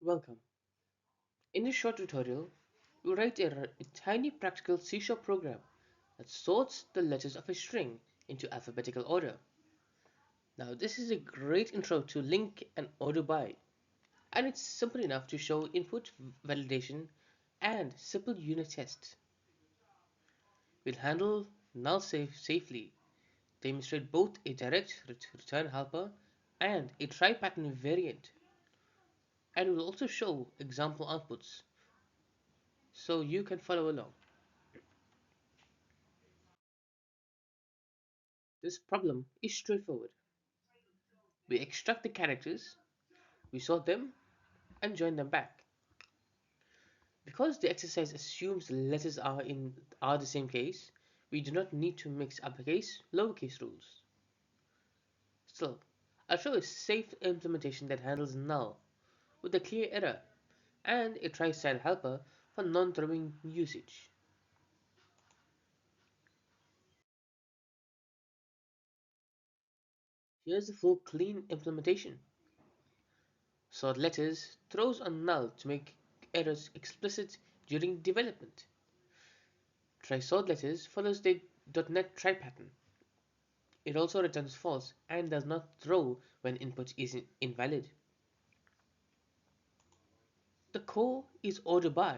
Welcome. In this short tutorial, we write a tiny practical C# program that sorts the letters of a string into alphabetical order. Now, this is a great intro to LINQ and order by, and it's simple enough to show input validation and simple unit tests. We'll handle null safely, demonstrate both a direct return helper and a try pattern variant, and we'll also show example outputs so you can follow along. This problem is straightforward. We extract the characters, we sort them, and join them back. Because the exercise assumes the letters are the same case, we do not need to mix uppercase, lowercase rules. Still, I'll show a safe implementation that handles null with a clear error and a try-style helper for non-throwing usage. Here's the full clean implementation. Sort letters throws on null to make errors explicit during development. Try sort letters follows the .NET try pattern. It also returns false and does not throw when input is invalid. The core is order by,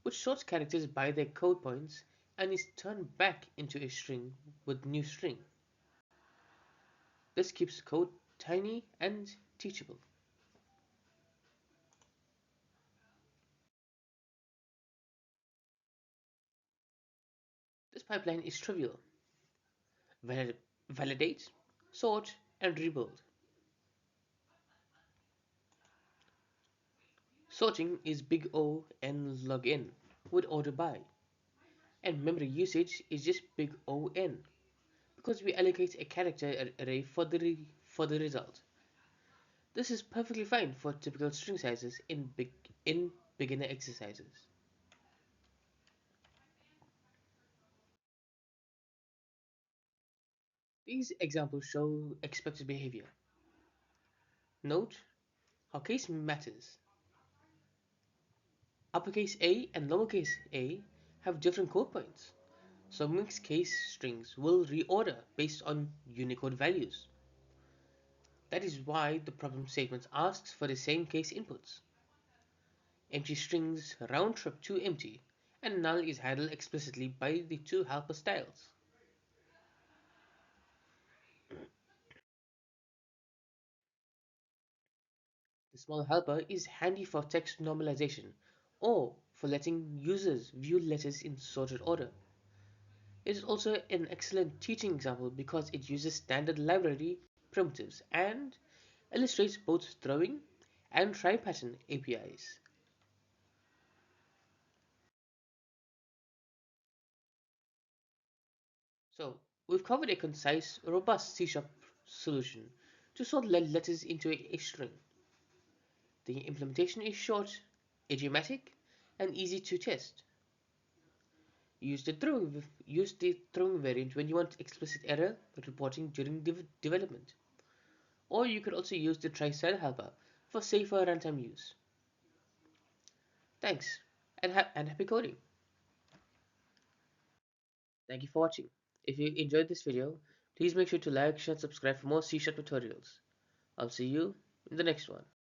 which sorts characters by their code points and is turned back into a string with new string. This keeps code tiny and teachable. This pipeline is trivial. Validate, sort, and rebuild. Sorting is big O n log n with order by, and memory usage is just big O n because we allocate a character array for the result. This is perfectly fine for typical string sizes in beginner exercises. These examples show expected behavior. Note how case matters. Uppercase A and lowercase a have different code points, so mixed case strings will reorder based on Unicode values. That is why the problem statement asks for the same case inputs. Empty strings round trip to empty, and null is handled explicitly by the two helper styles. The small helper is handy for text normalization or for letting users view letters in sorted order. It is also an excellent teaching example because it uses standard library primitives and illustrates both throwing and try pattern APIs. So, we've covered a concise, robust C# solution to sort letters into a string. The implementation is short, idiomatic, and easy to test. Use the throwing variant when you want explicit error reporting during development. Or you could also use the try-style helper for safer runtime use. Thanks, and happy coding. Thank you for watching. If you enjoyed this video, please make sure to like, share, and subscribe for more C# tutorials. I'll see you in the next one.